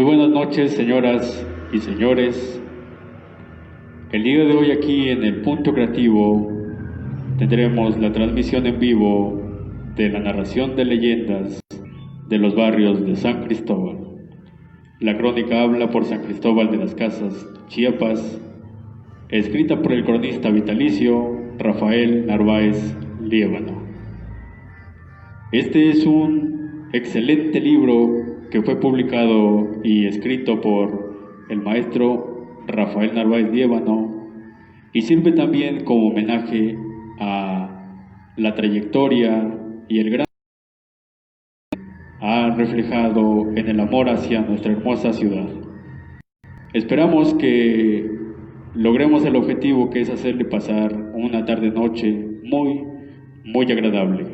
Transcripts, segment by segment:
Muy buenas noches, señoras y señores. El día de hoy aquí en el Punto Creativo tendremos la transmisión en vivo de la narración de leyendas de los barrios de San Cristóbal. La crónica habla por San Cristóbal de las Casas, Chiapas, escrita por el cronista vitalicio Rafael Narváez Liébano. Este es un excelente libro que fue publicado y escrito por el maestro Rafael Narváez Liébano y sirve también como homenaje a la trayectoria y el gran ha reflejado en el amor hacia nuestra hermosa ciudad. Esperamos que logremos el objetivo, que es hacerle pasar una tarde-noche muy agradable.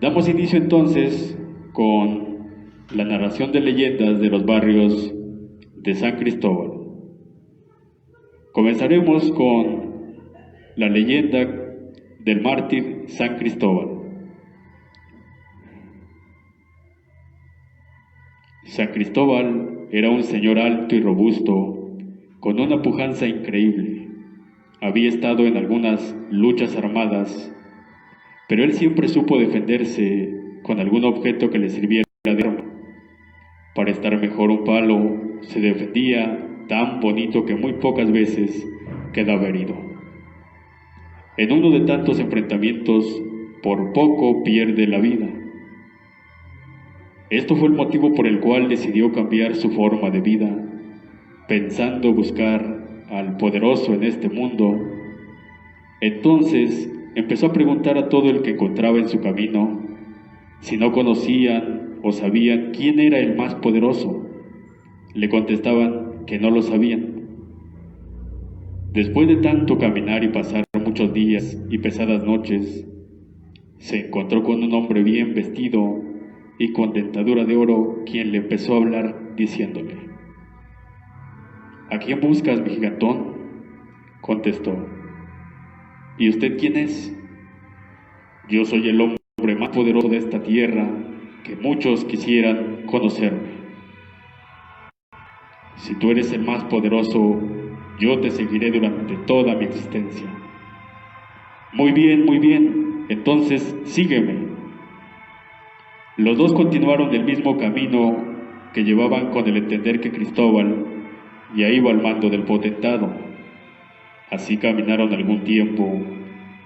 Damos inicio entonces con la narración de leyendas de los barrios de San Cristóbal. Comenzaremos con la leyenda del mártir San Cristóbal. San Cristóbal era un señor alto y robusto, con una pujanza increíble. Había estado en algunas luchas armadas, pero él siempre supo defenderse con algún objeto que le sirviera de arma. Para estar mejor un palo, se defendía tan bonito que muy pocas veces quedaba herido. En uno de tantos enfrentamientos, por poco pierde la vida. Esto fue el motivo por el cual decidió cambiar su forma de vida, pensando buscar al poderoso en este mundo. Entonces empezó a preguntar a todo el que encontraba en su camino si no conocían o sabían quién era el más poderoso. Le contestaban que no lo sabían. Después de tanto caminar y pasar muchos días y pesadas noches, se encontró con un hombre bien vestido y con dentadura de oro, quien le empezó a hablar diciéndole: ¿A quién buscas, mi gigantón? Contestó: ¿Y usted quién es? Yo soy el hombre más poderoso de esta tierra, que muchos quisieran conocerme. Si tú eres el más poderoso, yo te seguiré durante toda mi existencia. Muy bien, entonces sígueme. Los dos continuaron el mismo camino que llevaban, con el entender que Cristóbal ya iba al mando del potentado. Así caminaron algún tiempo,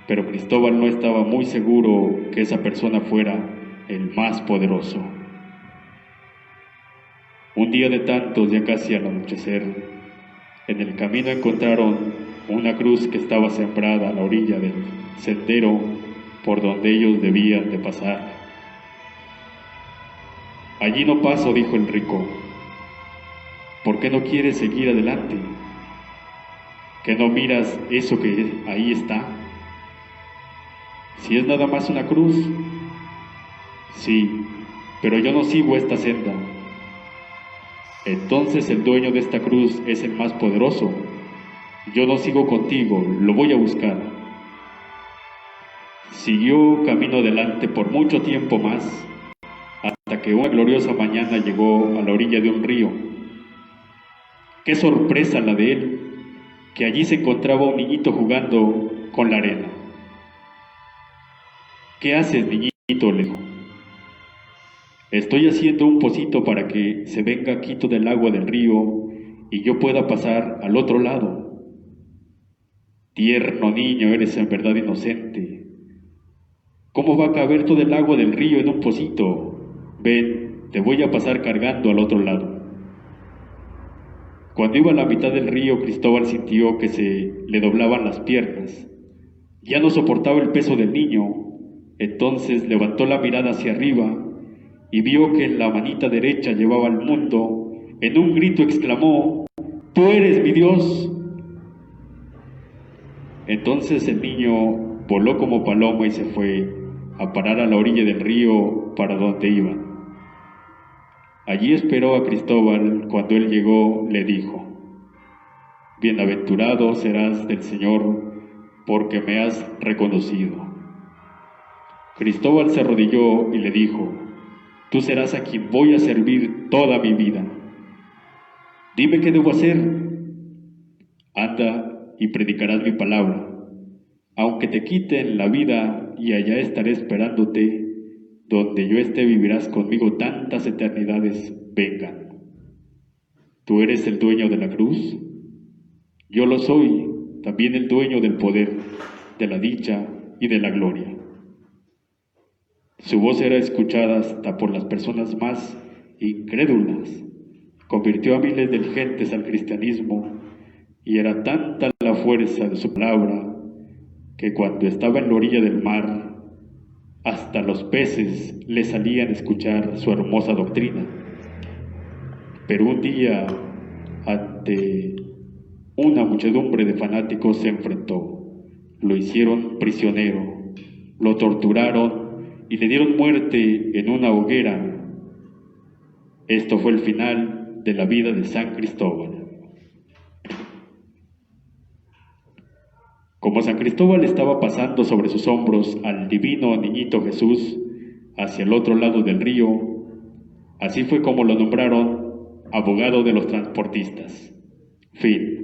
pero Cristóbal no estaba muy seguro que esa persona fuera el más poderoso. Un día de tantos, ya casi al anochecer, en el camino encontraron una cruz que estaba sembrada a la orilla del sendero por donde ellos debían de pasar. Allí no paso, dijo el rico. ¿Por qué no quieres seguir adelante? ¿Que no miras eso que ahí está? Si es nada más una cruz. Sí, pero yo no sigo esta senda. Entonces el dueño de esta cruz es el más poderoso. Yo no sigo contigo, lo voy a buscar. Siguió camino adelante por mucho tiempo más, hasta que una gloriosa mañana llegó a la orilla de un río. ¡Qué sorpresa la de él! Que allí se encontraba un niñito jugando con la arena. ¿Qué haces, niñito?, le dijo. Estoy haciendo un pocito para que se venga quito del agua del río y yo pueda pasar al otro lado. Tierno niño, eres en verdad inocente. ¿Cómo va a caber todo el agua del río en un pocito? Ven, te voy a pasar cargando al otro lado. Cuando iba a la mitad del río, Cristóbal sintió que se le doblaban las piernas. Ya no soportaba el peso del niño. Entonces levantó la mirada hacia arriba y vio que en la manita derecha llevaba al mundo. En un grito exclamó: ¡Tú eres mi Dios! Entonces el niño voló como paloma y se fue a parar a la orilla del río para donde iban. Allí esperó a Cristóbal. Cuando él llegó, le dijo: Bienaventurado serás del Señor, porque me has reconocido. Cristóbal se arrodilló y le dijo: Tú serás a quien voy a servir toda mi vida. Dime qué debo hacer. Anda y predicarás mi palabra. Aunque te quiten la vida y allá estaré esperándote, donde yo esté vivirás conmigo tantas eternidades vengan. ¿Tú eres el dueño de la cruz? Yo lo soy, también el dueño del poder, de la dicha y de la gloria. Su voz era escuchada hasta por las personas más incrédulas. Convirtió a miles de gentes al cristianismo y era tanta la fuerza de su palabra que cuando estaba en la orilla del mar, hasta los peces le salían a escuchar su hermosa doctrina. Pero un día, ante una muchedumbre de fanáticos se enfrentó. Lo hicieron prisionero, lo torturaron y le dieron muerte en una hoguera. Esto fue el final de la vida de San Cristóbal. Como San Cristóbal estaba pasando sobre sus hombros al divino niñito Jesús hacia el otro lado del río, así fue como lo nombraron abogado de los transportistas. Fin.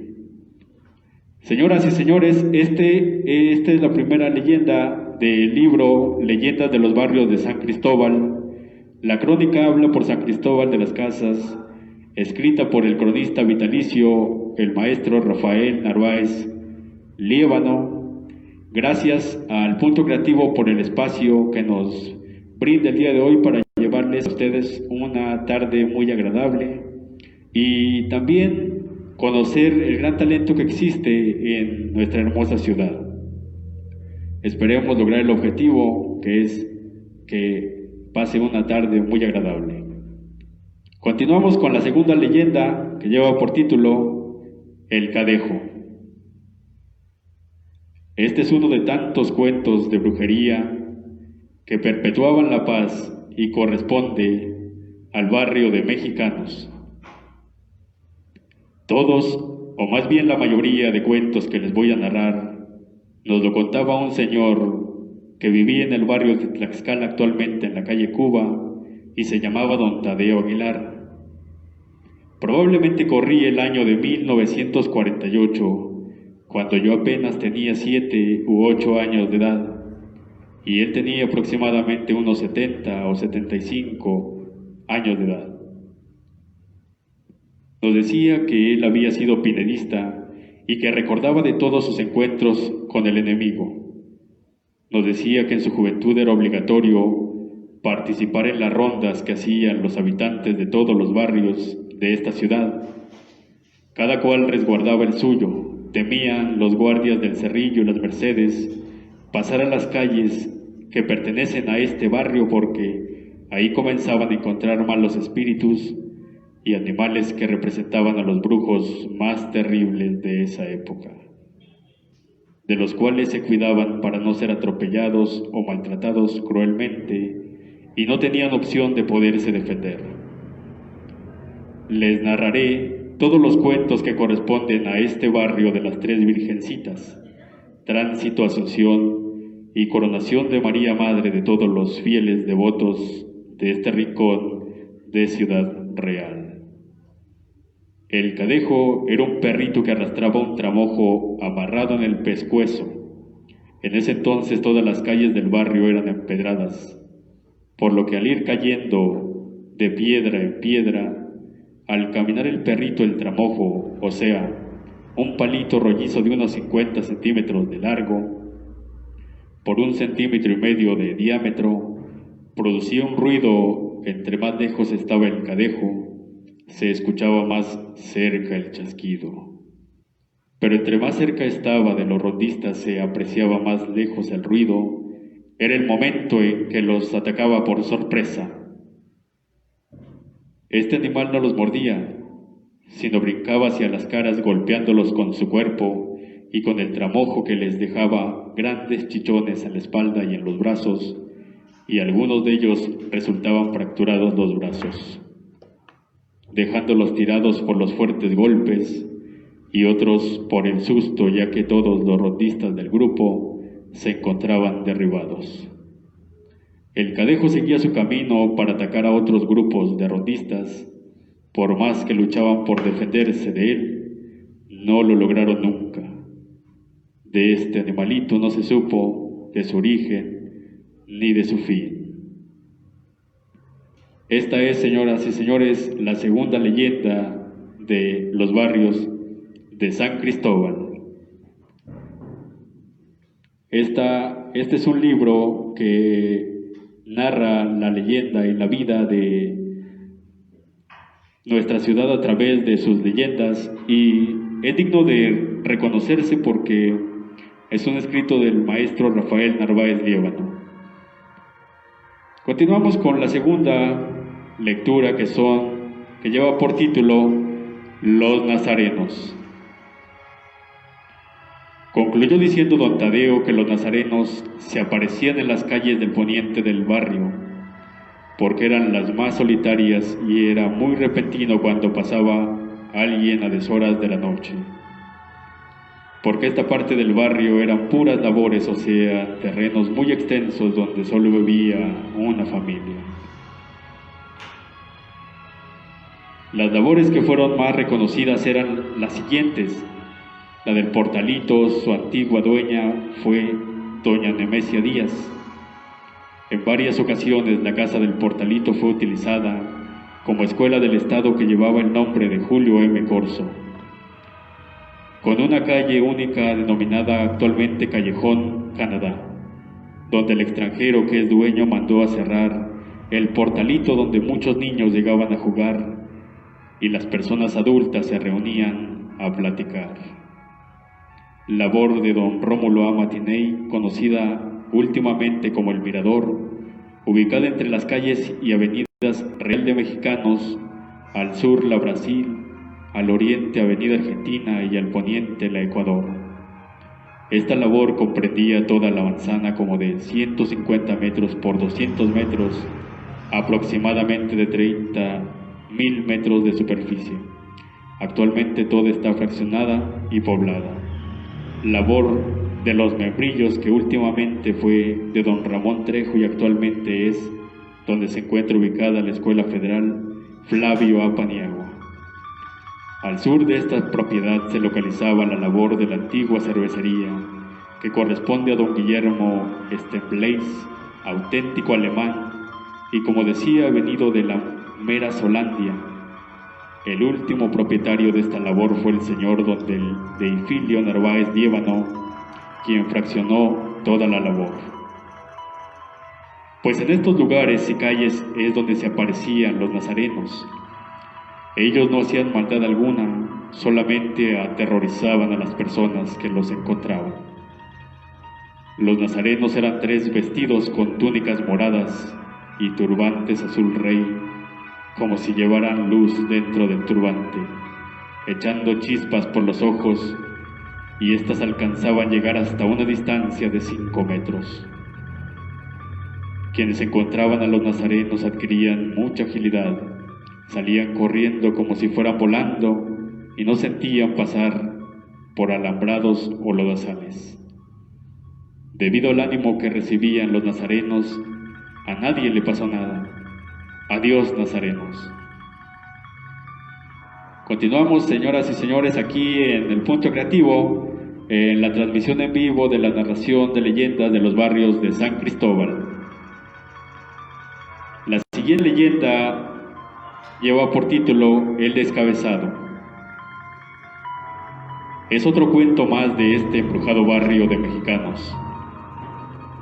Señoras y señores, esta es la primera leyenda del libro Leyendas de los Barrios de San Cristóbal. La crónica habla por San Cristóbal de las Casas, escrita por el cronista vitalicio, el maestro Rafael Narváez Líbano. Gracias al Punto Creativo por el espacio que nos brinda el día de hoy para llevarles a ustedes una tarde muy agradable y también conocer el gran talento que existe en nuestra hermosa ciudad. Esperemos lograr el objetivo, que es que pase una tarde muy agradable. Continuamos con la segunda leyenda, que lleva por título El Cadejo. Este es uno de tantos cuentos de brujería que perpetuaban la paz y corresponde al barrio de mexicanos. Todos, o más bien la mayoría de cuentos que les voy a narrar, nos lo contaba un señor que vivía en el barrio de Tlaxcala, actualmente en la calle Cuba, y se llamaba don Tadeo Aguilar. Probablemente corría el año de 1948, cuando yo apenas tenía 7 u 8 años de edad, y él tenía aproximadamente unos 70 o 75 años de edad. Nos decía que él había sido pinedista y que recordaba de todos sus encuentros con el enemigo. Nos decía que en su juventud era obligatorio participar en las rondas que hacían los habitantes de todos los barrios de esta ciudad. Cada cual resguardaba el suyo. Temían los guardias del Cerrillo y las Mercedes pasar a las calles que pertenecen a este barrio, porque ahí comenzaban a encontrar malos espíritus y animales que representaban a los brujos más terribles de esa época, de los cuales se cuidaban para no ser atropellados o maltratados cruelmente y no tenían opción de poderse defender. Les narraré todos los cuentos que corresponden a este barrio de las Tres Virgencitas, Tránsito, Asunción y Coronación de María, Madre de todos los fieles devotos de este rincón de Ciudad Real. El Cadejo era un perrito que arrastraba un tramojo amarrado en el pescuezo. En ese entonces todas las calles del barrio eran empedradas, por lo que al ir cayendo de piedra en piedra, al caminar el perrito el tramojo, o sea, un palito rollizo de unos 50 centímetros de largo por 1,5 centímetros de diámetro, producía un ruido. Entre más lejos estaba el Cadejo, se escuchaba más cerca el chasquido. Pero entre más cerca estaba de los rondistas se apreciaba más lejos el ruido. Era el momento en que los atacaba por sorpresa. Este animal no los mordía, sino brincaba hacia las caras golpeándolos con su cuerpo y con el tramojo, que les dejaba grandes chichones en la espalda y en los brazos, y algunos de ellos resultaban fracturados los brazos, dejándolos tirados por los fuertes golpes y otros por el susto, ya que todos los rondistas del grupo se encontraban derribados. El Cadejo seguía su camino para atacar a otros grupos de rondistas, Por más que luchaban por defenderse de él, no lo lograron nunca. De este animalito no se supo de su origen ni de su fin. Esta es, señoras y señores, la segunda leyenda de los barrios de San Cristóbal. Este es un libro que narra la leyenda y la vida de nuestra ciudad a través de sus leyendas, y es digno de reconocerse porque es un escrito del maestro Rafael Narváez Liévano. Continuamos con la segunda lectura que lleva por título Los Nazarenos. Concluyó diciendo don Tadeo que los nazarenos se aparecían en las calles del poniente del barrio, porque eran las más solitarias y era muy repentino cuando pasaba alguien a deshoras de la noche. Porque esta parte del barrio eran puras labores, o sea, terrenos muy extensos donde solo vivía una familia. Las labores que fueron más reconocidas eran las siguientes. La del Portalito, su antigua dueña fue doña Nemesia Díaz. En varias ocasiones la casa del Portalito fue utilizada como escuela del Estado que llevaba el nombre de Julio M. Corso, con una calle única denominada actualmente Callejón Canadá, donde el extranjero que es dueño mandó a cerrar el Portalito donde muchos niños llegaban a jugar y las personas adultas se reunían a platicar. Labor de don Rómulo A. Matiney, conocida últimamente como El Mirador, ubicada entre las calles y avenidas Real de Mexicanos, al sur la Brasil, al oriente Avenida Argentina y al poniente la Ecuador. Esta labor comprendía toda la manzana como de 150 metros por 200 metros, aproximadamente de 30.000 metros de superficie. Actualmente toda está fraccionada y poblada. Labor de los membrillos, que últimamente fue de don Ramón Trejo y actualmente es donde se encuentra ubicada la Escuela Federal Flavio A. Paniagua. Al sur de esta propiedad se localizaba la labor de la antigua cervecería, que corresponde a don Guillermo Stempleis, auténtico alemán, y como decía, venido de la mera Solandia. El último propietario de esta labor fue el señor don Deifilio Narváez Liévano, quien fraccionó toda la labor. Pues en estos lugares y calles es donde se aparecían los nazarenos. Ellos no hacían maldad alguna, solamente aterrorizaban a las personas que los encontraban. Los nazarenos eran 3 vestidos con túnicas moradas y turbantes azul rey, como si llevaran luz dentro del turbante, echando chispas por los ojos, y éstas alcanzaban llegar hasta una distancia de 5 metros. Quienes encontraban a los nazarenos adquirían mucha agilidad, salían corriendo como si fueran volando y no sentían pasar por alambrados o lodazales. Debido al ánimo que recibían los nazarenos, a nadie le pasó nada. Adiós, nazarenos. Continuamos, señoras y señores, aquí en el Punto Creativo, en la transmisión en vivo de la narración de leyendas de los barrios de San Cristóbal. La siguiente leyenda lleva por título El Descabezado. Es otro cuento más de este embrujado barrio de mexicanos.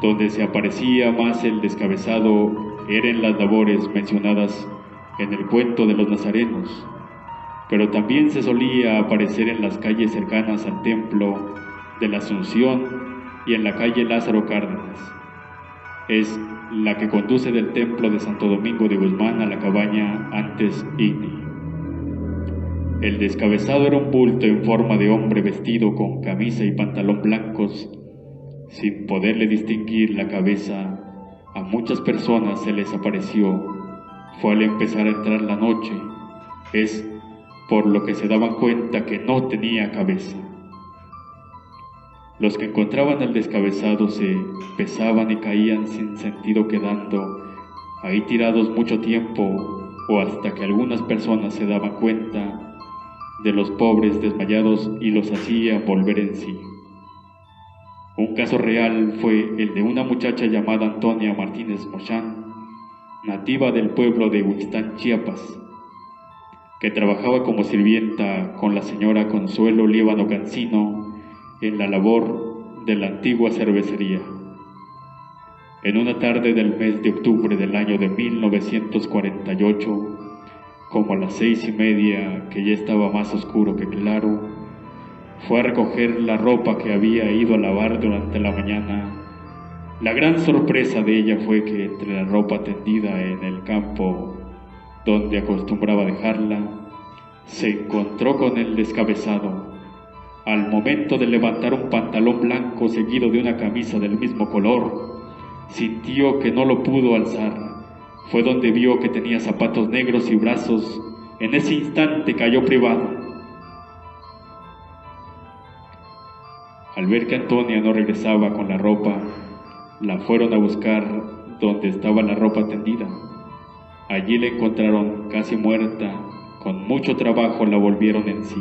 Donde se aparecía más el descabezado eran las labores mencionadas en el cuento de los nazarenos, pero también se solía aparecer en las calles cercanas al templo de la Asunción y en la calle Lázaro Cárdenas. Es la que conduce del templo de Santo Domingo de Guzmán a la cabaña antes Igni. El descabezado era un bulto en forma de hombre vestido con camisa y pantalón blancos. Sin poderle distinguir la cabeza, a muchas personas se les apareció. Fue al empezar a entrar la noche, es por lo que se daban cuenta que no tenía cabeza. Los que encontraban al descabezado se pesaban y caían sin sentido, quedando ahí tirados mucho tiempo o hasta que algunas personas se daban cuenta de los pobres desmayados y los hacía volver en sí. Un caso real fue el de una muchacha llamada Antonia Martínez Mochán, nativa del pueblo de Huixtán, Chiapas, que trabajaba como sirvienta con la señora Consuelo Líbano Cancino en la labor de la antigua cervecería. En una tarde del mes de octubre del año de 1948, como a las 6:30, que ya estaba más oscuro que claro, fue a recoger la ropa que había ido a lavar durante la mañana. La gran sorpresa de ella fue que entre la ropa tendida en el campo donde acostumbraba dejarla, se encontró con el descabezado. Al momento de levantar un pantalón blanco seguido de una camisa del mismo color, sintió que no lo pudo alzar. Fue donde vio que tenía zapatos negros y brazos. En ese instante cayó privado. Al ver que Antonia no regresaba con la ropa, la fueron a buscar donde estaba la ropa tendida. Allí la encontraron casi muerta. Con mucho trabajo la volvieron en sí,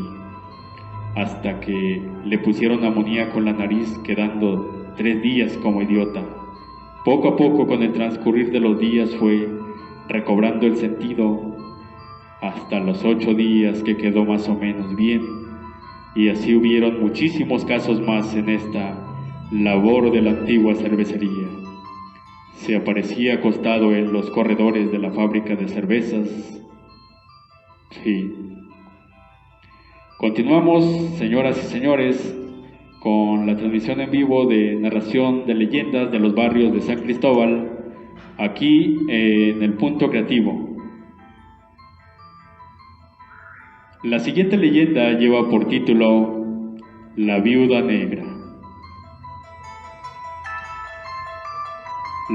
hasta que le pusieron amoníaco en la nariz, quedando 3 días como idiota. Poco a poco, con el transcurrir de los días, fue recobrando el sentido, hasta los 8 días que quedó más o menos bien, y así hubieron muchísimos casos más en esta labor de la antigua cervecería. Se aparecía acostado en los corredores de la fábrica de cervezas. Fin. Continuamos, señoras y señores, con la transmisión en vivo de narración de leyendas de los barrios de San Cristóbal, aquí en el Punto Creativo. La siguiente leyenda lleva por título La Viuda Negra.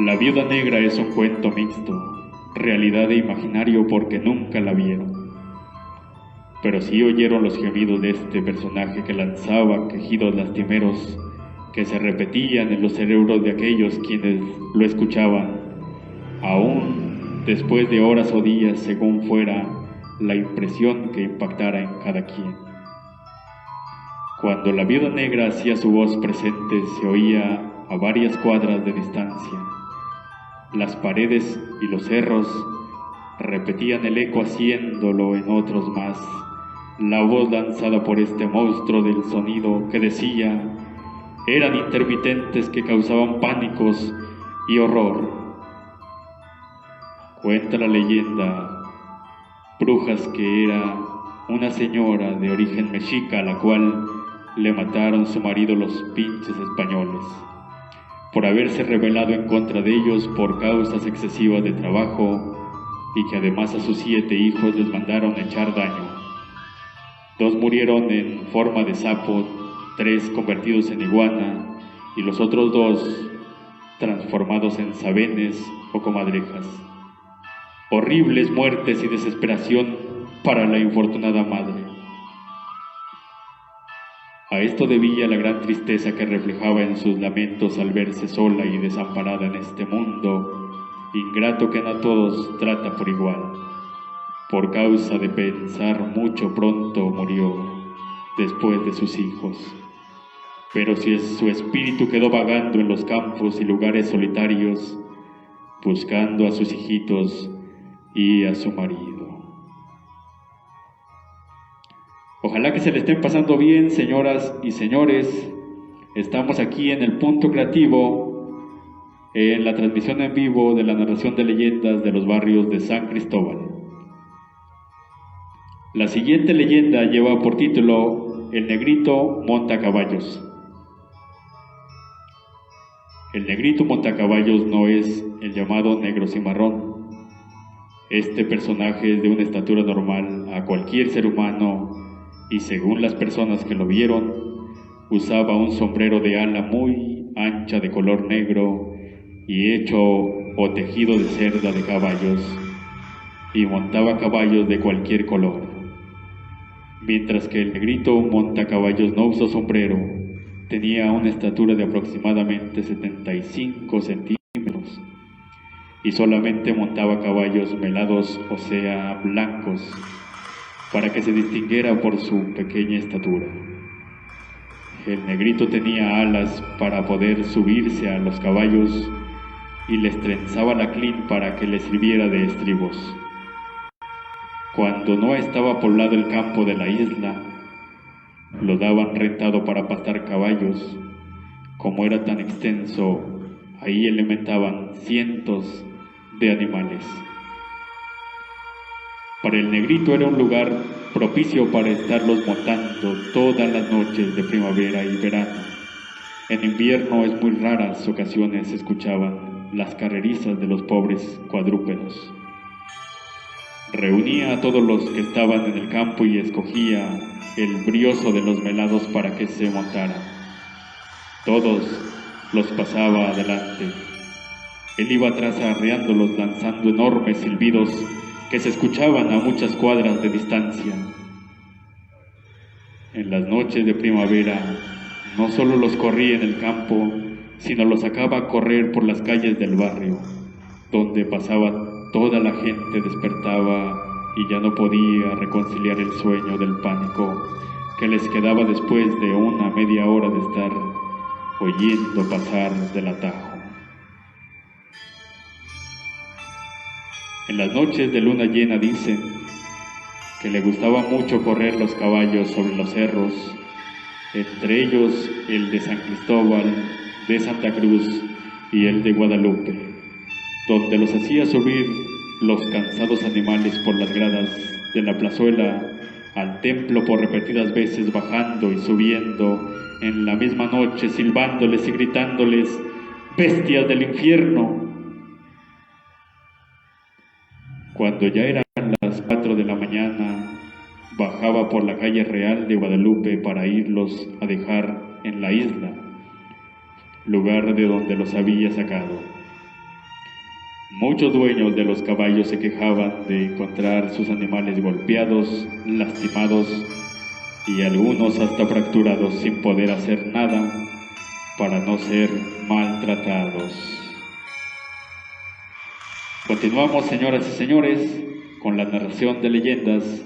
La Viuda Negra es un cuento mixto, realidad e imaginario, porque nunca la vieron. Pero sí oyeron los gemidos de este personaje que lanzaba quejidos lastimeros que se repetían en los cerebros de aquellos quienes lo escuchaban, aún después de horas o días, según fuera la impresión que impactara en cada quien. Cuando la Viuda Negra hacía su voz presente, se oía a varias cuadras de distancia. Las paredes y los cerros repetían el eco, haciéndolo en otros más. La voz lanzada por este monstruo del sonido que decía eran intermitentes que causaban pánicos y horror. Cuenta la leyenda, brujas, que era una señora de origen mexica a la cual le mataron su marido los pinches españoles por haberse rebelado en contra de ellos por causas excesivas de trabajo, y que además a sus 7 hijos les mandaron echar daño. 2 murieron en forma de sapo, 3 convertidos en iguana y los otros 2 transformados en sabenes o comadrejas. Horribles muertes y desesperación para la infortunada madre. A esto debía la gran tristeza que reflejaba en sus lamentos al verse sola y desamparada en este mundo ingrato que a todos trata por igual. Por causa de pensar mucho, pronto murió después de sus hijos. Pero si su espíritu quedó vagando en los campos y lugares solitarios, buscando a sus hijitos y a su marido. Ojalá que se le estén pasando bien, señoras y señores. Estamos aquí en el Punto Creativo, en la transmisión en vivo de la narración de leyendas de los barrios de San Cristóbal. La siguiente leyenda lleva por título El Negrito Montacaballos. El Negrito Montacaballos no es el llamado negro cimarrón. Este personaje es de una estatura normal a cualquier ser humano, y según las personas que lo vieron, usaba un sombrero de ala muy ancha de color negro y hecho o tejido de cerda de caballos, y montaba caballos de cualquier color. Mientras que el Negrito Montacaballos no usó sombrero, tenía una estatura de aproximadamente 75 centímetros y solamente montaba caballos melados, o sea, blancos, para que se distinguiera por su pequeña estatura. El negrito tenía alas para poder subirse a los caballos y les trenzaba la crin para que le sirviera de estribos. Cuando no estaba poblado el campo de la isla, lo daban rentado para pastar caballos. Como era tan extenso, ahí alimentaban cientos de animales. Para el negrito era un lugar propicio para estarlos montando todas las noches de primavera y verano. En invierno es muy raras ocasiones se escuchaban las carrerizas de los pobres cuadrúpedos. Reunía a todos los que estaban en el campo y escogía el brioso de los melados para que se montaran. Todos los pasaba adelante. Él iba atrás arreándolos, lanzando enormes silbidos que se escuchaban a muchas cuadras de distancia. En las noches de primavera, no solo los corría en el campo, sino los sacaba a correr por las calles del barrio, donde pasaba toda la gente, despertaba y ya no podía reconciliar el sueño del pánico que les quedaba después de una media hora de estar oyendo pasar del atajo. En las noches de luna llena dicen que le gustaba mucho correr los caballos sobre los cerros, entre ellos el de San Cristóbal, de Santa Cruz y el de Guadalupe, donde los hacía subir los cansados animales por las gradas de la plazuela al templo por repetidas veces, bajando y subiendo en la misma noche, silbándoles y gritándoles: ¡bestias del infierno! Cuando ya eran las 4 de la mañana, bajaba por la calle real de Guadalupe para irlos a dejar en la isla, lugar de donde los había sacado. Muchos dueños de los caballos se quejaban de encontrar sus animales golpeados, lastimados y algunos hasta fracturados, sin poder hacer nada para no ser maltratados. Continuamos, señoras y señores, con la narración de leyendas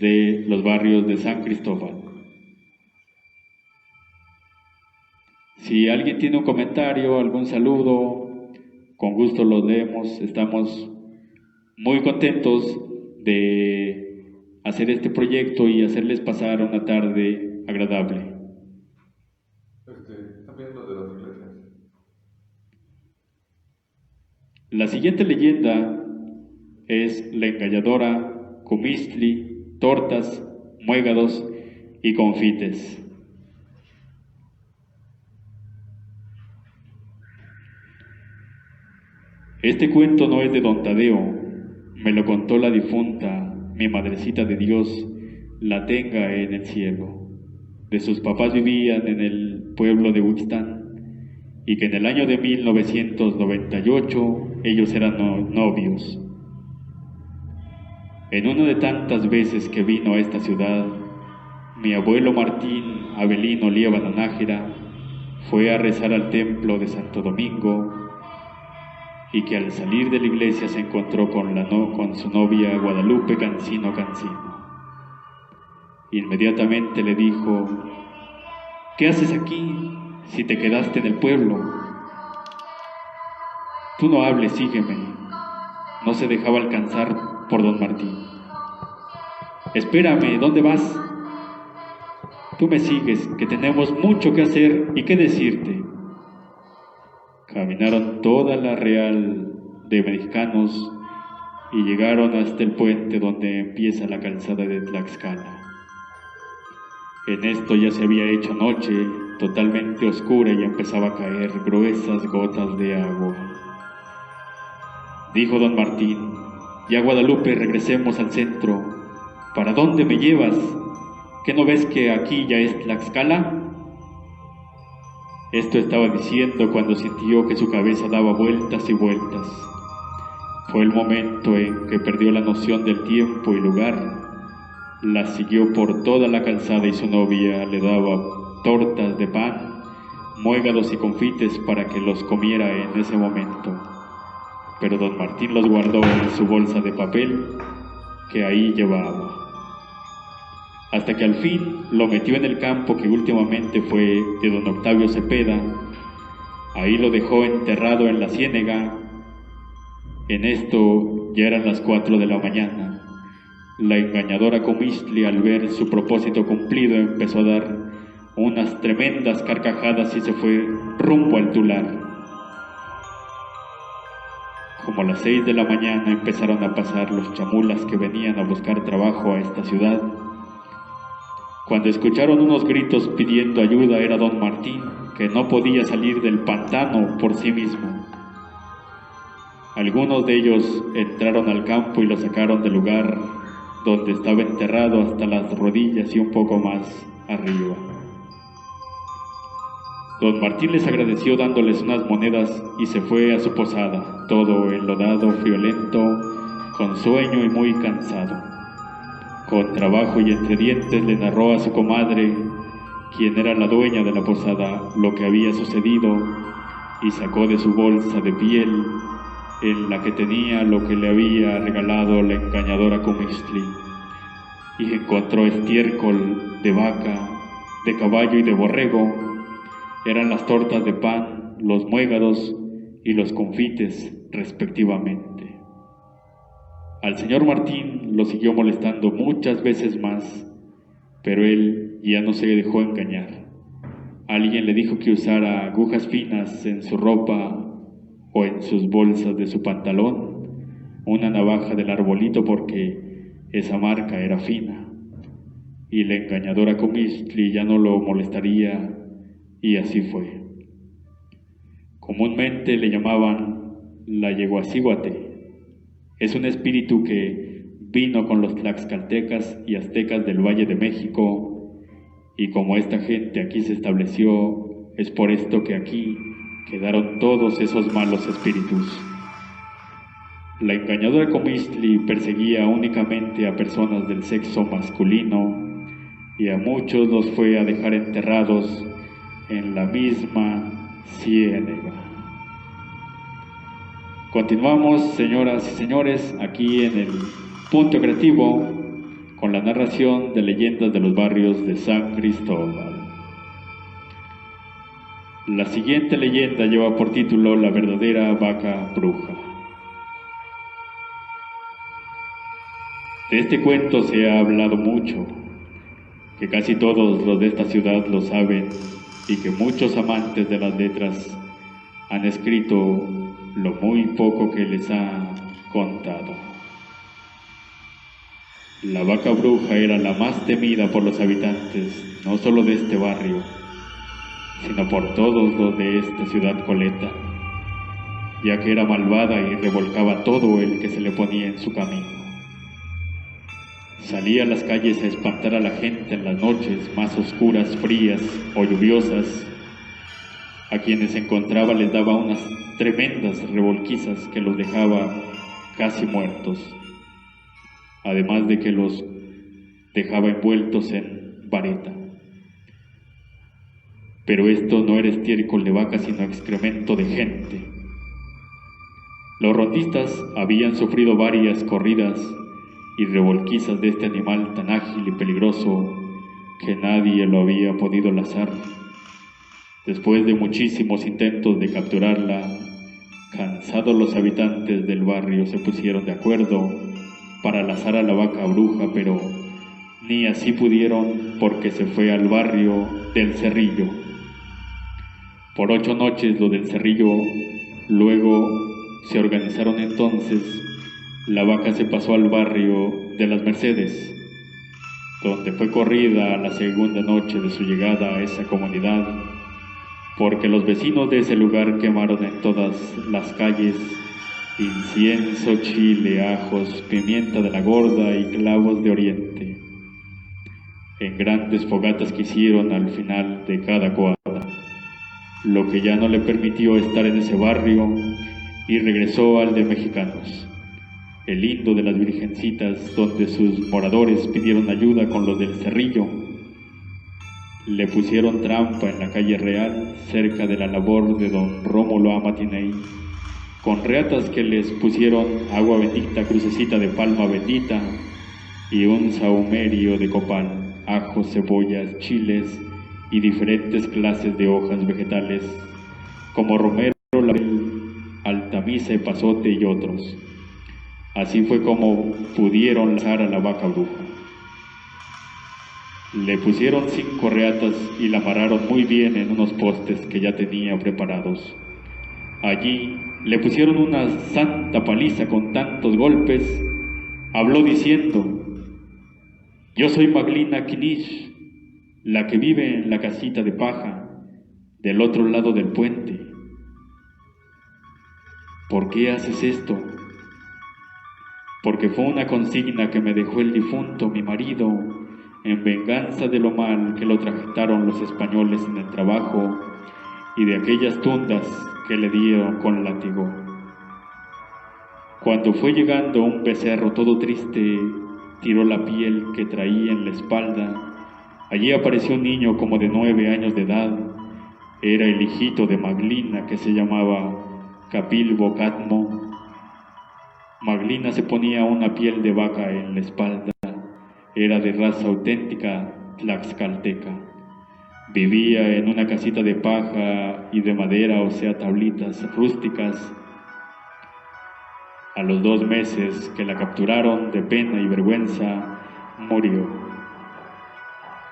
de los barrios de San Cristóbal. Si alguien tiene un comentario, algún saludo, con gusto los leemos. Estamos muy contentos de hacer este proyecto y hacerles pasar una tarde agradable. Están viendo de las iglesias. La siguiente leyenda es la engalladora, comistli, tortas, muégados y confites. Este cuento no es de don Tadeo, me lo contó la difunta, mi madrecita de Dios, la tenga en el cielo. De sus papás vivían en el pueblo de Huixtán, y que en el año de 1998 ellos eran novios. En una de tantas veces que vino a esta ciudad, mi abuelo Martín Avelino Liébano Nájera fue a rezar al templo de Santo Domingo, y que al salir de la iglesia se encontró con su novia Guadalupe Cancino. Inmediatamente le dijo: ¿qué haces aquí si te quedaste en el pueblo? Tú no hables, sígueme. No se dejaba alcanzar por don Martín. Espérame, ¿dónde vas? Tú me sigues, que tenemos mucho que hacer y que decirte. Caminaron toda la real de mexicanos y llegaron hasta el puente donde empieza la calzada de Tlaxcala. En esto ya se había hecho noche, totalmente oscura, y empezaba a caer gruesas gotas de agua. Dijo don Martín: ya, Guadalupe, regresemos al centro. ¿Para dónde me llevas? ¿Qué no ves que aquí ya es Tlaxcala? Esto estaba diciendo cuando sintió que su cabeza daba vueltas y vueltas. Fue el momento en que perdió la noción del tiempo y lugar. La siguió por toda la calzada y su novia le daba tortas de pan, muégados y confites para que los comiera en ese momento. pero don Martín los guardó en su bolsa de papel que ahí llevaba, hasta que al fin lo metió en el campo que últimamente fue de don Octavio Cepeda. Ahí lo dejó enterrado en la ciénega. En esto ya eran las 4 de la mañana. La engañadora Comistli, al ver su propósito cumplido, empezó a dar unas tremendas carcajadas y se fue rumbo al Tular. Como a las 6 de la mañana empezaron a pasar los chamulas que venían a buscar trabajo a esta ciudad. Cuando escucharon unos gritos pidiendo ayuda, era don Martín, que no podía salir del pantano por sí mismo. Algunos de ellos entraron al campo y lo sacaron del lugar donde estaba enterrado hasta las rodillas y un poco más arriba. Don Martín les agradeció dándoles unas monedas y se fue a su posada, todo enlodado, friolento, con sueño y muy cansado. Con trabajo y entre dientes le narró a su comadre, quien era la dueña de la posada, lo que había sucedido, y sacó de su bolsa de piel, en la que tenía lo que le había regalado la engañadora Comistli, y encontró estiércol de vaca, de caballo y de borrego. Eran las tortas de pan, los muégados y los confites, respectivamente. Al señor Martín lo siguió molestando muchas veces más, pero él ya no se dejó engañar. Alguien le dijo que usara agujas finas en su ropa o en sus bolsas de su pantalón, una navaja del arbolito, porque esa marca era fina, y la engañadora Comistli ya no lo molestaría, y así fue. Comúnmente le llamaban la Yeguacíhuate. Es un espíritu que vino con los tlaxcaltecas y aztecas del Valle de México, y como esta gente aquí se estableció, es por esto que aquí quedaron todos esos malos espíritus. La engañadora Comistli perseguía únicamente a personas del sexo masculino, y a muchos los fue a dejar enterrados en la misma ciénega. Continuamos, señoras y señores, aquí en el Punto Creativo, con la narración de leyendas de los barrios de San Cristóbal. La siguiente leyenda lleva por título La verdadera vaca bruja. De este cuento se ha hablado mucho, que casi todos los de esta ciudad lo saben, y que muchos amantes de las letras han escrito lo muy poco que les ha contado. La vaca bruja era la más temida por los habitantes, no solo de este barrio, sino por todos los de esta ciudad coleta, ya que era malvada y revolcaba todo el que se le ponía en su camino. Salía a las calles a espantar a la gente en las noches más oscuras, frías o lluviosas. A quienes encontraba les daba unas tremendas revolquizas que los dejaba casi muertos, además de que los dejaba envueltos en vareta. Pero esto no era estiércol de vaca, sino excremento de gente. Los rondistas habían sufrido varias corridas y revolquizas de este animal tan ágil y peligroso que nadie lo había podido lazar. Después de muchísimos intentos de capturarla, cansados los habitantes del barrio se pusieron de acuerdo para lazar a la vaca bruja, pero ni así pudieron, porque se fue al barrio del Cerrillo. Por 8 noches lo del Cerrillo. Luego se organizaron entonces. La vaca se pasó al barrio de las Mercedes, donde fue corrida a la segunda noche de su llegada a esa comunidad, porque los vecinos de ese lugar quemaron en todas las calles incienso, chile, ajos, pimienta de la gorda y clavos de oriente, en grandes fogatas que hicieron al final de cada cuadra, lo que ya no le permitió estar en ese barrio, y regresó al de Mexicanos, el lindo de las Virgencitas, donde sus moradores pidieron ayuda con los del Cerrillo. Le pusieron trampa en la calle Real, cerca de la labor de don Rómulo Amatinei, con reatas que les pusieron agua bendita, crucecita de palma bendita y un sahumerio de copal, ajos, cebollas, chiles y diferentes clases de hojas vegetales, como romero, laurel, altamisa, epazote y otros. Así fue como pudieron lanzar a la vaca bruja. Le pusieron 5 reatas y la amarraron muy bien en unos postes que ya tenía preparados. Allí le pusieron una santa paliza con tantos golpes. Habló diciendo: yo soy Maglina Kinish, la que vive en la casita de paja del otro lado del puente. ¿Por qué haces esto? Porque fue una consigna que me dejó el difunto, mi marido, en venganza de lo mal que lo trataron los españoles en el trabajo y de aquellas tundas que le dieron con látigo. Cuando fue llegando un becerro todo triste, tiró la piel que traía en la espalda. Allí apareció un niño como de 9 años de edad. Era el hijito de Maglina, que se llamaba Capilbo Catmo. Maglina se ponía una piel de vaca en la espalda. Era de raza auténtica tlaxcalteca. Vivía en una casita de paja y de madera, o sea, tablitas rústicas. A los 2 meses que la capturaron, de pena y vergüenza, murió.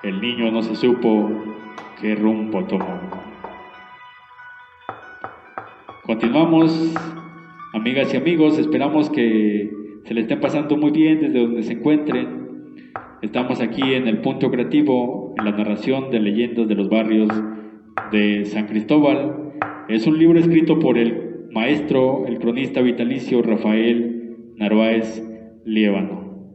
El niño no se supo qué rumbo tomó. Continuamos, amigas y amigos, esperamos que se le estén pasando muy bien desde donde se encuentren. Estamos aquí en el Punto Creativo, en la narración de leyendas de los barrios de San Cristóbal. Es un libro escrito por el maestro, el cronista vitalicio Rafael Narváez Liévano.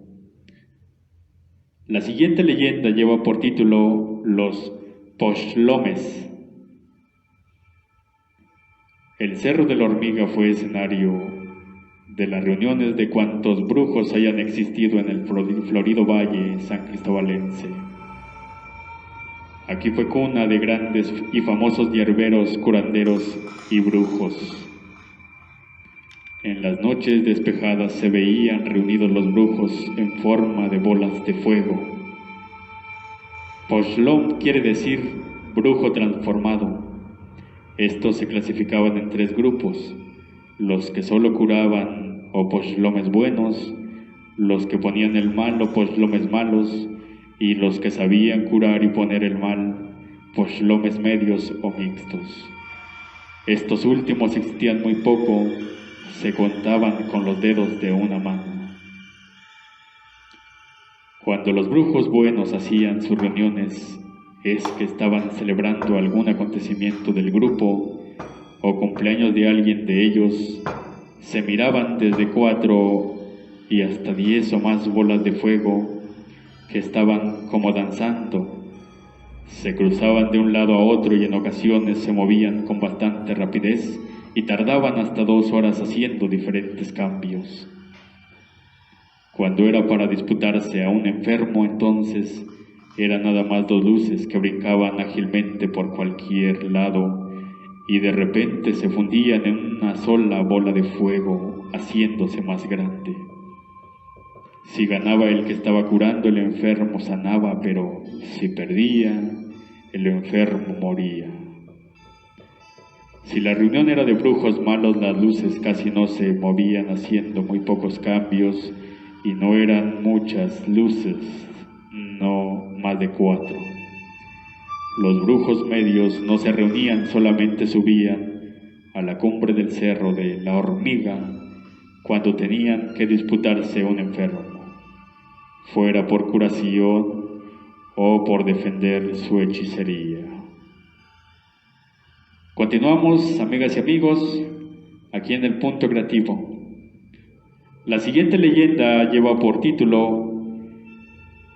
La siguiente leyenda lleva por título Los Pochlomes. El Cerro de la Hormiga fue escenario de las reuniones de cuantos brujos hayan existido en el florido valle san cristobalense. Aquí fue cuna de grandes y famosos hierberos, curanderos y brujos. En las noches despejadas se veían reunidos los brujos en forma de bolas de fuego. Pochlom quiere decir brujo transformado. Estos se clasificaban en 3 grupos: los que solo curaban o pochlomes buenos, los que ponían el mal o pochlomes malos, y los que sabían curar y poner el mal, pochlomes medios o mixtos. Estos últimos existían muy poco, se contaban con los dedos de una mano. Cuando los brujos buenos hacían sus reuniones, es que estaban celebrando algún acontecimiento del grupo o cumpleaños de alguien de ellos. Se miraban desde 4 y hasta 10 o más bolas de fuego que estaban como danzando. Se cruzaban de un lado a otro y en ocasiones se movían con bastante rapidez y tardaban hasta 2 horas haciendo diferentes cambios. Cuando era para disputarse a un enfermo, entonces eran nada más 2 luces que brincaban ágilmente por cualquier lado y de repente se fundían en una sola bola de fuego, haciéndose más grande. Si ganaba el que estaba curando, el enfermo sanaba, pero si perdía, el enfermo moría. Si la reunión era de brujos malos, las luces casi no se movían, haciendo muy pocos cambios, y no eran muchas luces, no más de 4. Los brujos medios no se reunían, solamente subían a la cumbre del Cerro de la Hormiga cuando tenían que disputarse un enfermo, fuera por curación o por defender su hechicería. Continuamos, amigas y amigos, aquí en el Punto Creativo. La siguiente leyenda lleva por título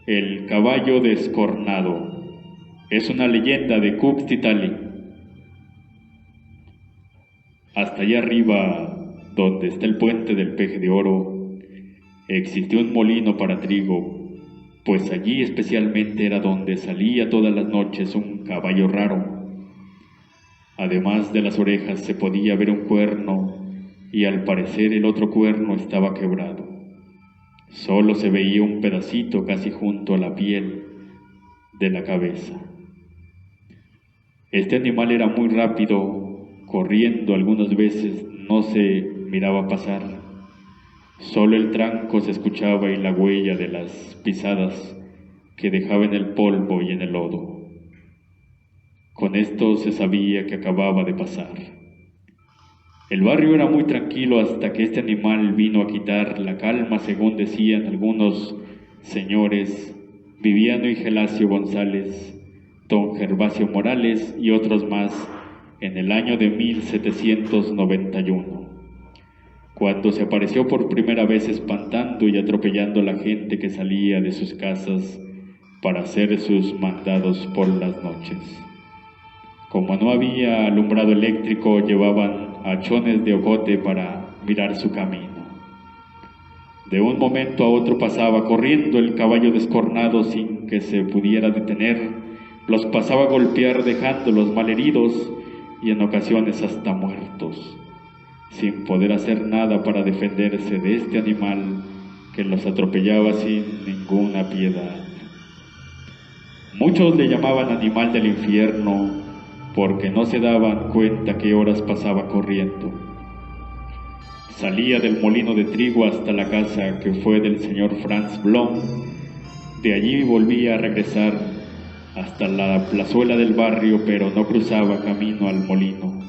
El Caballo Descornado. Es una leyenda de Cuxtitali. Hasta allá arriba, donde está el puente del Peje de Oro, existió un molino para trigo, pues allí especialmente era donde salía todas las noches un caballo raro. Además de las orejas se podía ver un cuerno y al parecer el otro cuerno estaba quebrado. Solo se veía un pedacito casi junto a la piel de la cabeza. Este animal era muy rápido, corriendo algunas veces no se miraba pasar. Solo el tranco se escuchaba y la huella de las pisadas que dejaba en el polvo y en el lodo. Con esto se sabía que acababa de pasar. El barrio era muy tranquilo hasta que este animal vino a quitar la calma, según decían algunos señores, Viviano y Gelacio González, don Gervasio Morales y otros más, en el año de 1791, cuando se apareció por primera vez espantando y atropellando a la gente que salía de sus casas para hacer sus mandados por las noches. Como no había alumbrado eléctrico, llevaban hachones de ocote para mirar su camino. De un momento a otro pasaba corriendo el caballo descornado sin que se pudiera detener, los pasaba a golpear dejándolos malheridos y en ocasiones hasta muertos, sin poder hacer nada para defenderse de este animal que los atropellaba sin ninguna piedad. Muchos le llamaban animal del infierno porque no se daban cuenta qué horas pasaba corriendo. Salía del molino de trigo hasta la casa que fue del señor Franz Blom, de allí volvía a regresar hasta la plazuela del barrio, pero no cruzaba camino al molino,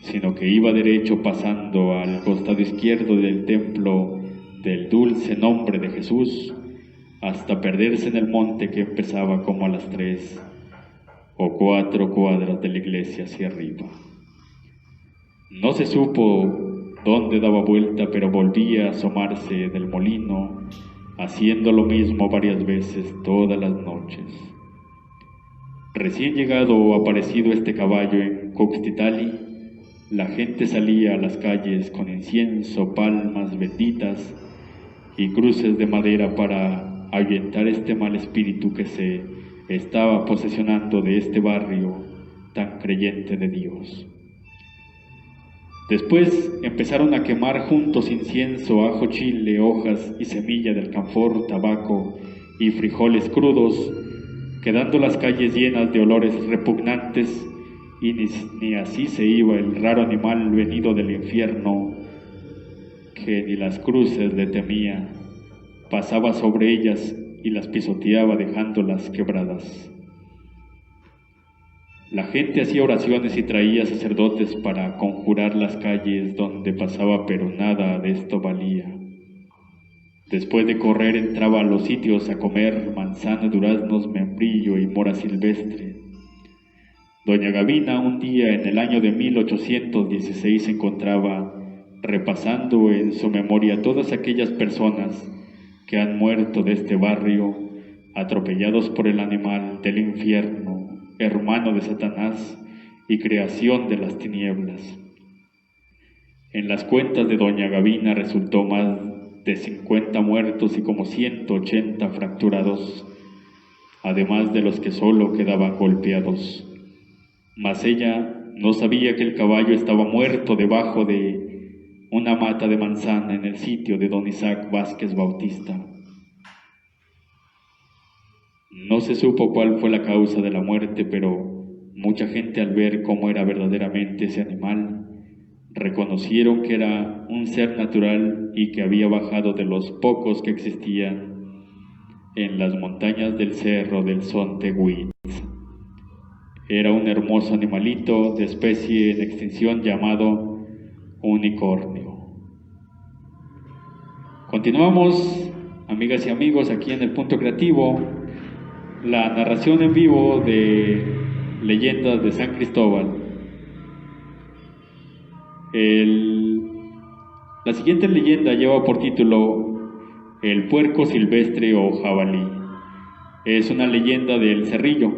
sino que iba derecho pasando al costado izquierdo del templo del dulce nombre de Jesús, hasta perderse en el monte que empezaba como a las 3 o 4 cuadras de la iglesia hacia arriba. No se supo dónde daba vuelta, pero volvía a asomarse del molino, haciendo lo mismo varias veces todas las noches. Recién llegado o aparecido este caballo en Cuxtitali, la gente salía a las calles con incienso, palmas benditas y cruces de madera para ahuyentar este mal espíritu que se estaba posesionando de este barrio tan creyente de Dios. Después empezaron a quemar juntos incienso, ajo, chile, hojas y semilla del camfor, tabaco y frijoles crudos, quedando las calles llenas de olores repugnantes, y ni así se iba el raro animal venido del infierno, que ni las cruces le temía, pasaba sobre ellas y las pisoteaba dejándolas quebradas. La gente hacía oraciones y traía sacerdotes para conjurar las calles donde pasaba, pero nada de esto valía. Después de correr entraba a los sitios a comer manzana, duraznos, membrillo y mora silvestre. Doña Gavina un día en el año de 1816 se encontraba repasando en su memoria todas aquellas personas que han muerto de este barrio, atropellados por el animal del infierno, hermano de Satanás y creación de las tinieblas. En las cuentas de doña Gavina resultó más de 50 muertos y como 180 fracturados, además de los que solo quedaban golpeados. Mas ella no sabía que el caballo estaba muerto debajo de una mata de manzana en el sitio de don Isaac Vázquez Bautista. No se supo cuál fue la causa de la muerte, pero mucha gente al ver cómo era verdaderamente ese animal, reconocieron que era un ser natural y que había bajado de los pocos que existían en las montañas del cerro del Sontehuitz. Era un hermoso animalito de especie en extinción llamado unicornio. Continuamos, amigas y amigos, aquí en el Punto Creativo, la narración en vivo de Leyendas de San Cristóbal. La siguiente leyenda lleva por título El puerco silvestre o jabalí. Es una leyenda del Cerrillo.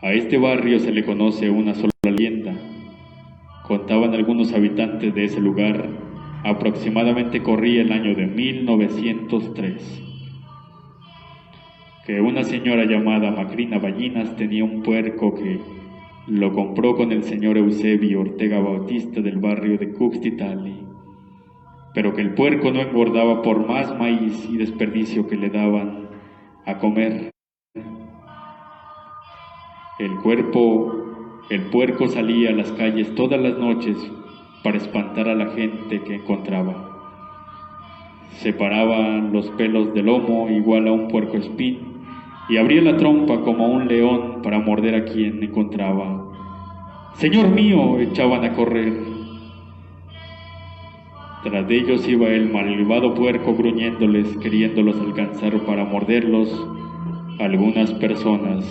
A este barrio se le conoce una sola leyenda. Contaban algunos habitantes de ese lugar, aproximadamente corría el año de 1903, que una señora llamada Macrina Ballinas tenía un puerco que Lo compró con el señor Eusebio Ortega Bautista del barrio de Cuxtitali, pero que el puerco no engordaba por más maíz y desperdicio que le daban a comer. El puerco salía a las calles todas las noches para espantar a la gente que encontraba. Separaba los pelos del lomo igual a un puercoespín y abría la trompa como un león para morder a quien encontraba. ¡Señor mío!, echaban a correr. Tras de ellos iba el malvado puerco gruñéndoles, queriéndolos alcanzar para morderlos. Algunas personas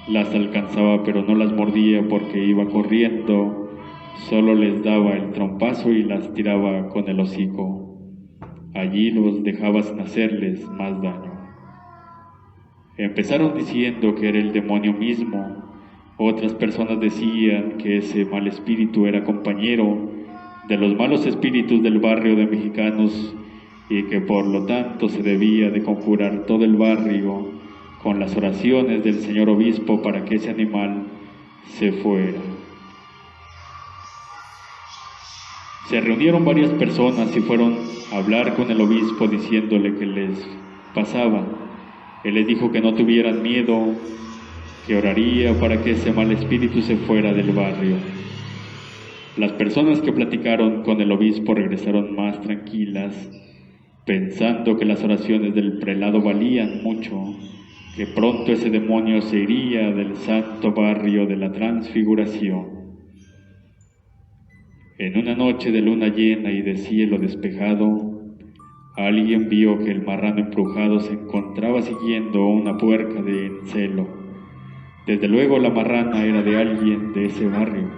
las alcanzaba, pero no las mordía porque iba corriendo. Solo les daba el trompazo y las tiraba con el hocico. Allí los dejaba sin hacerles más daño. Empezaron diciendo que era el demonio mismo. Otras personas decían que ese mal espíritu era compañero de los malos espíritus del barrio de mexicanos y que por lo tanto se debía de conjurar todo el barrio con las oraciones del señor obispo para que ese animal se fuera. Se reunieron varias personas y fueron a hablar con el obispo diciéndole qué les pasaba. Él les dijo que no tuvieran miedo, que oraría para que ese mal espíritu se fuera del barrio. Las personas que platicaron con el obispo regresaron más tranquilas, pensando que las oraciones del prelado valían mucho, que pronto ese demonio se iría del santo barrio de la Transfiguración. En una noche de luna llena y de cielo despejado, alguien vio que el marrano embrujado se encontraba siguiendo una puerca de encelo. Desde luego la marrana era de alguien de ese barrio.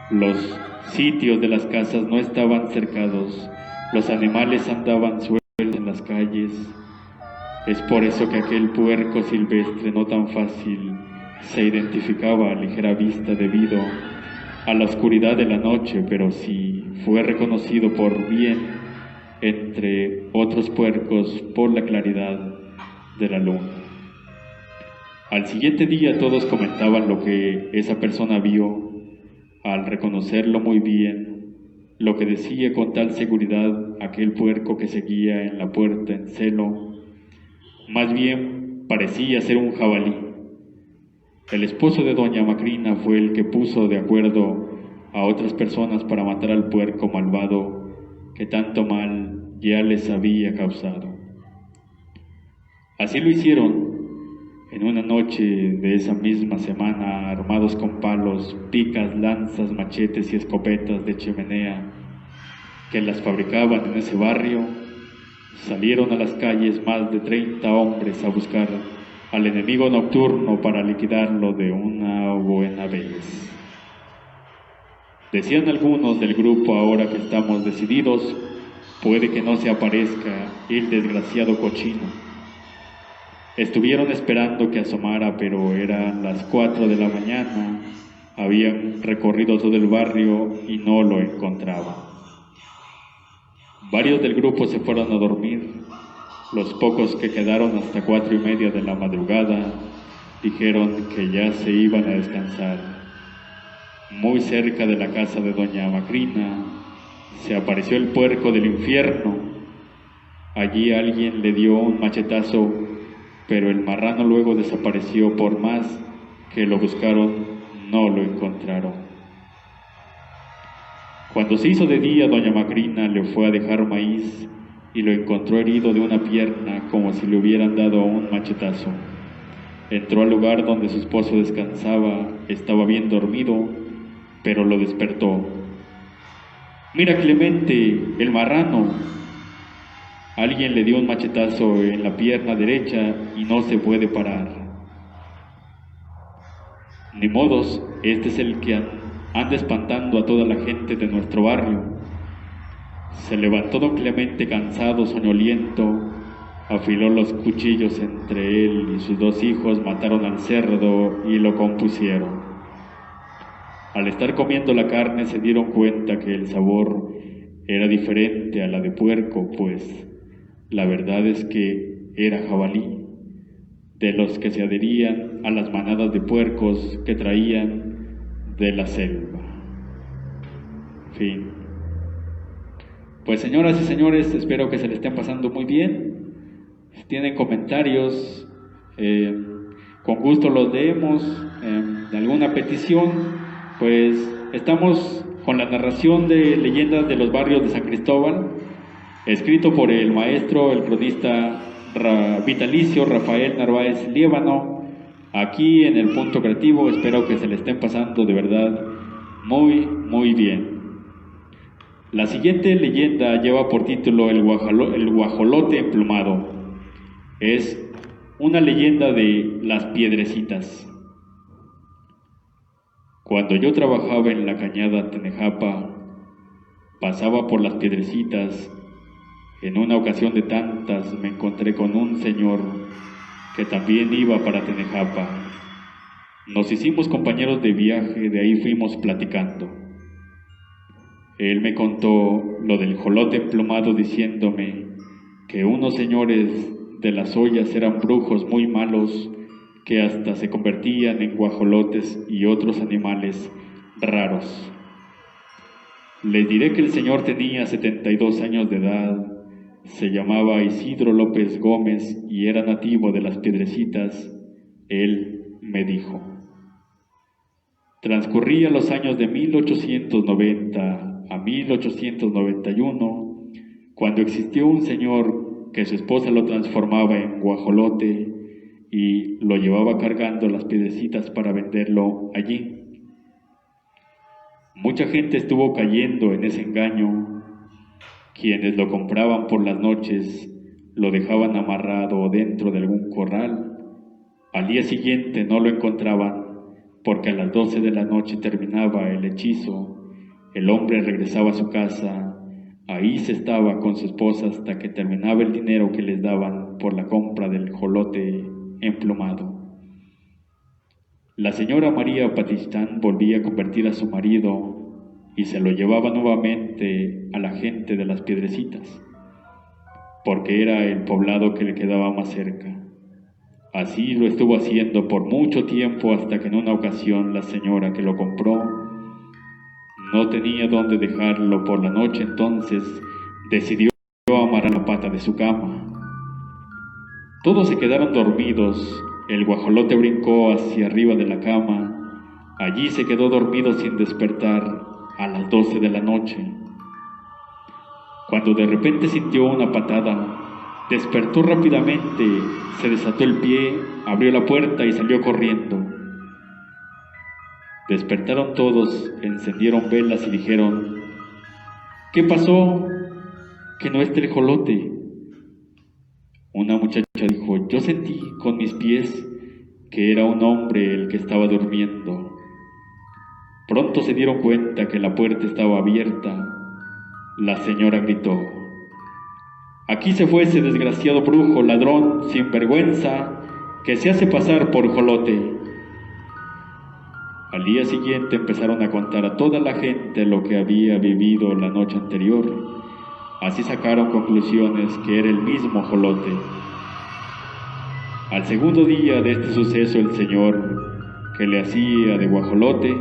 Los sitios de las casas no estaban cercados, los animales andaban sueltos en las calles. Es por eso que aquel puerco silvestre no tan fácil se identificaba a ligera vista debido a la oscuridad de la noche, pero sí fue reconocido por bien entre otros puercos por la claridad de la luna. Al siguiente día todos comentaban lo que esa persona vio. Al reconocerlo muy bien, lo que decía con tal seguridad aquel puerco que seguía en la puerta en celo, más bien parecía ser un jabalí. El esposo de doña Macrina fue el que puso de acuerdo a otras personas para matar al puerco malvado que tanto mal ya les había causado. Así lo hicieron. En una noche de esa misma semana, armados con palos, picas, lanzas, machetes y escopetas de chimenea que las fabricaban en ese barrio, salieron a las calles más de 30 hombres a buscar al enemigo nocturno para liquidarlo de una buena vez. Decían algunos del grupo: ahora que estamos decididos, puede que no se aparezca el desgraciado cochino. Estuvieron esperando que asomara, pero eran las 4 de la mañana, habían recorrido todo el barrio y no lo encontraban. Varios del grupo se fueron a dormir. Los pocos que quedaron hasta 4:30 de la madrugada dijeron que ya se iban a descansar. Muy cerca de la casa de doña Macrina se apareció el puerco del infierno. Allí alguien le dio un machetazo, pero el marrano luego desapareció. Por más que lo buscaron, no lo encontraron. Cuando se hizo de día, doña Macrina le fue a dejar maíz y lo encontró herido de una pierna, como si le hubieran dado un machetazo. Entró al lugar donde su esposo descansaba. Estaba bien dormido, pero lo despertó. «Mira, Clemente, el marrano». Alguien le dio un machetazo en la pierna derecha y no se puede parar. Ni modos, este es el que anda espantando a toda la gente de nuestro barrio. Se levantó don Clemente cansado, soñoliento, afiló los cuchillos entre él y sus 2 hijos, mataron al cerdo y lo compusieron. Al estar comiendo la carne se dieron cuenta que el sabor era diferente a la de puerco, pues la verdad es que era jabalí. de los que se adherían a las manadas de puercos que traían de la selva. Fin. Pues señoras y señores, espero que se le estén pasando muy bien. Si tienen comentarios, con gusto los leemos. De alguna petición, pues estamos con la narración de leyendas de los barrios de San Cristóbal, escrito por el maestro, el cronista vitalicio Rafael Narváez Liébano, aquí en el Punto Creativo. Espero que se le estén pasando de verdad muy bien. La siguiente leyenda lleva por título el guajolote emplumado. Es una leyenda de las Piedrecitas. Cuando yo trabajaba en la cañada Tenejapa, pasaba por las Piedrecitas. En una ocasión de tantas me encontré con un señor que también iba para Tenejapa. Nos hicimos compañeros de viaje, de ahí fuimos platicando. Él me contó lo del jolote emplumado, diciéndome que unos señores de las ollas eran brujos muy malos, que hasta se convertían en guajolotes y otros animales raros. Les diré que el señor tenía 72 años de edad, se llamaba Isidro López Gómez y era nativo de las Piedrecitas. Él me dijo: transcurría los años de 1890 a 1891, cuando existió un señor que su esposa lo transformaba en guajolote y lo llevaba cargando las Piedrecitas para venderlo allí. Mucha gente estuvo cayendo en ese engaño. Quienes lo compraban por las noches lo dejaban amarrado dentro de algún corral. Al día siguiente no lo encontraban, porque a las 12 de la noche terminaba el hechizo. El hombre regresaba a su casa. Ahí se estaba con su esposa hasta que terminaba el dinero que les daban por la compra del jolote emplumado. La señora María Patistán volvía a convertir a su marido y se lo llevaba nuevamente a la gente de las Piedrecitas, porque era el poblado que le quedaba más cerca. Así lo estuvo haciendo por mucho tiempo, hasta que en una ocasión la señora que lo compró no tenía dónde dejarlo por la noche, entonces decidió amarrar la pata de su cama. Todos se quedaron dormidos. El guajolote brincó hacia arriba de la cama. Allí se quedó dormido sin despertar a las 12 de la noche. Cuando de repente sintió una patada, despertó rápidamente, se desató el pie, abrió la puerta y salió corriendo. Despertaron todos, encendieron velas y dijeron: ¿qué pasó? ¿Que no está el jolote? Una muchacha dijo: yo sentí con mis pies que era un hombre el que estaba durmiendo. Pronto se dieron cuenta que la puerta estaba abierta. La señora gritó: aquí se fue ese desgraciado brujo, ladrón, sinvergüenza, que se hace pasar por jolote. Al día siguiente empezaron a contar a toda la gente lo que había vivido la noche anterior. Así sacaron conclusiones que era el mismo jolote. Al segundo día de este suceso, el señor que le hacía de guajolote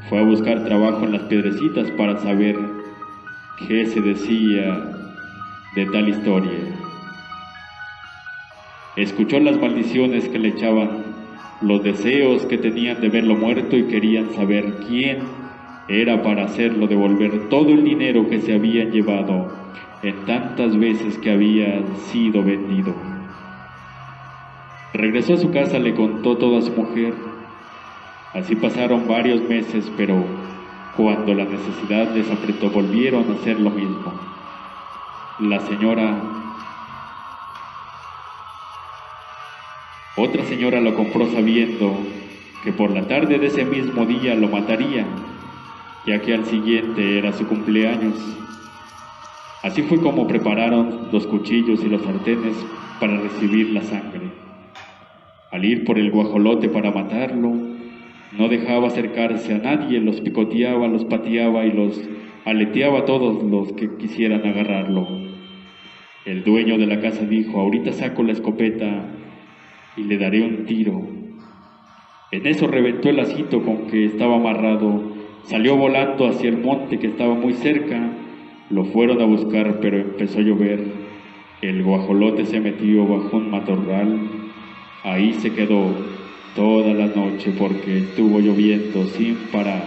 fue a buscar trabajo en las Piedrecitas para saber qué se decía de tal historia. Escuchó las maldiciones que le echaban, los deseos que tenían de verlo muerto, y querían saber quién era para hacerlo devolver todo el dinero que se habían llevado en tantas veces que había sido vendido. Regresó a su casa, le contó todo a su mujer. Así pasaron varios meses, pero cuando la necesidad les apretó, volvieron a hacer lo mismo. Otra señora lo compró sabiendo que por la tarde de ese mismo día lo mataría, ya que al siguiente era su cumpleaños. Así fue como prepararon los cuchillos y los sartenes para recibir la sangre. Al ir por el guajolote para matarlo, no dejaba acercarse a nadie, los picoteaba, los pateaba y los aleteaba a todos los que quisieran agarrarlo. El dueño de la casa dijo: ahorita saco la escopeta y le daré un tiro. En eso reventó el lacito con que estaba amarrado, salió volando hacia el monte que estaba muy cerca. Lo fueron a buscar, pero empezó a llover. El guajolote se metió bajo un matorral. Ahí se quedó toda la noche porque estuvo lloviendo sin parar.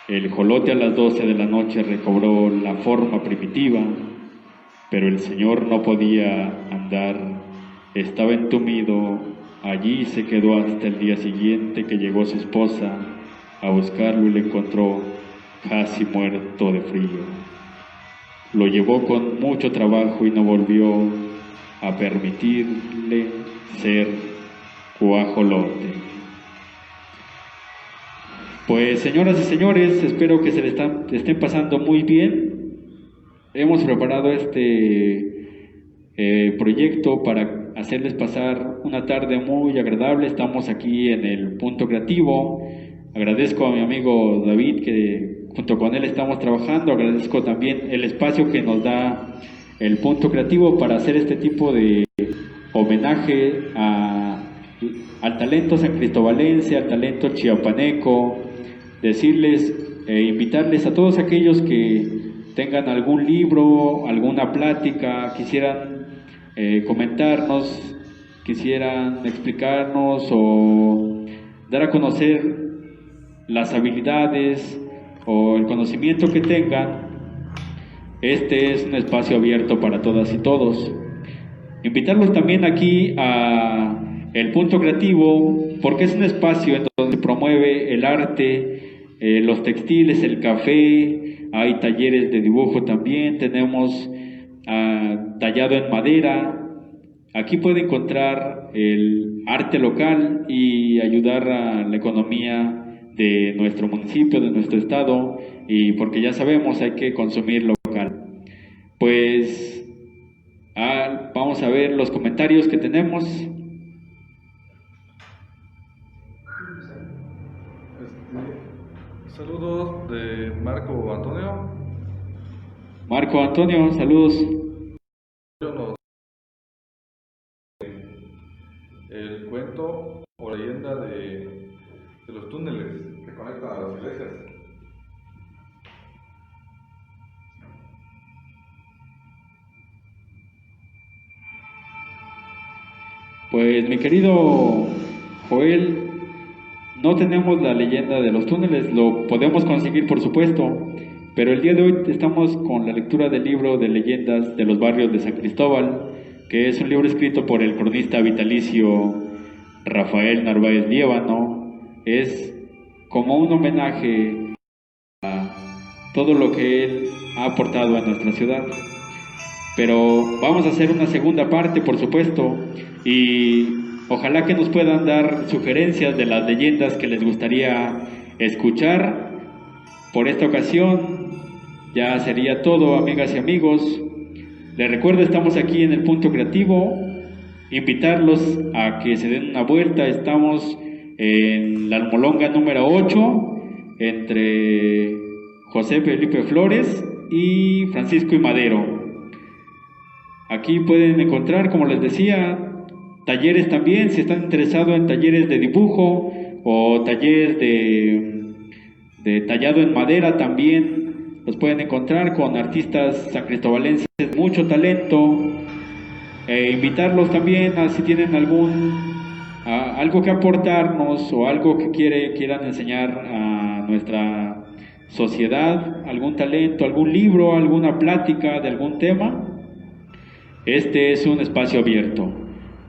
El jolote a las 12 de la noche recobró la forma primitiva, pero el señor no podía andar, estaba entumido. Allí se quedó hasta el día siguiente, que llegó su esposa a buscarlo y lo encontró casi muerto de frío. Lo llevó con mucho trabajo y no volvió a permitirle ser guajolote. Pues señoras y señores, espero que se le estén pasando muy bien. Hemos preparado este proyecto para hacerles pasar una tarde muy agradable. Estamos aquí en el Punto Creativo. Agradezco a mi amigo David, que junto con él estamos trabajando. Agradezco también el espacio que nos da el Punto Creativo para hacer este tipo de homenaje al talento sancristobalense, al talento chiapaneco. Decirles, invitarles a todos aquellos que tengan algún libro, alguna plática, quisieran comentarnos, quisieran explicarnos o dar a conocer las habilidades o el conocimiento que tengan. Este es un espacio abierto para todas y todos. Invitarlos también aquí a el Punto Creativo, porque es un espacio en donde se promueve el arte, los textiles, el café. Hay talleres de dibujo también, tenemos tallado en madera. Aquí puede encontrar el arte local y ayudar a la economía de nuestro municipio, de nuestro estado, y porque ya sabemos, hay que consumir local. Pues vamos a ver los comentarios que tenemos. Saludos de Marco Antonio. Marco Antonio, saludos. El cuento o leyenda de los túneles que conectan a las iglesias. Pues mi querido Joel, no tenemos la leyenda de los túneles, lo podemos conseguir por supuesto, pero el día de hoy estamos con la lectura del libro de leyendas de los barrios de San Cristóbal, que es un libro escrito por el cronista vitalicio Rafael Narváez Liévano. Es como un homenaje a todo lo que él ha aportado a nuestra ciudad. Pero vamos a hacer una segunda parte, por supuesto, y ojalá que nos puedan dar sugerencias de las leyendas que les gustaría escuchar. Por esta ocasión ya sería todo, amigas y amigos. Les recuerdo, estamos aquí en el Punto Creativo. Invitarlos a que se den una vuelta. Estamos en la Almolonga número 8, entre José Felipe Flores y Francisco y Madero. Aquí pueden encontrar, como les decía, talleres también, si están interesados en talleres de dibujo o talleres de tallado en madera, también los pueden encontrar con artistas sancristobalenses, mucho talento. Invitarlos también a si tienen algo que aportarnos o algo que quieran enseñar a nuestra sociedad, algún talento, algún libro, alguna plática de algún tema. Este es un espacio abierto.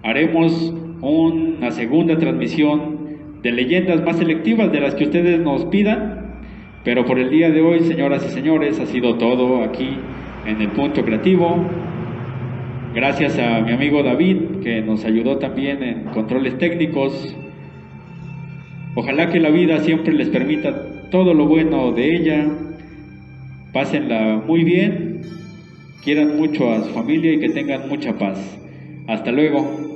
Haremos una segunda transmisión de leyendas más selectivas de las que ustedes nos pidan, pero por el día de hoy, señoras y señores, ha sido todo aquí en el Punto Creativo. Gracias a mi amigo David, que nos ayudó también en controles técnicos. Ojalá que la vida siempre les permita todo lo bueno de ella. Pásenla muy bien, quieran mucho a su familia y que tengan mucha paz. Hasta luego.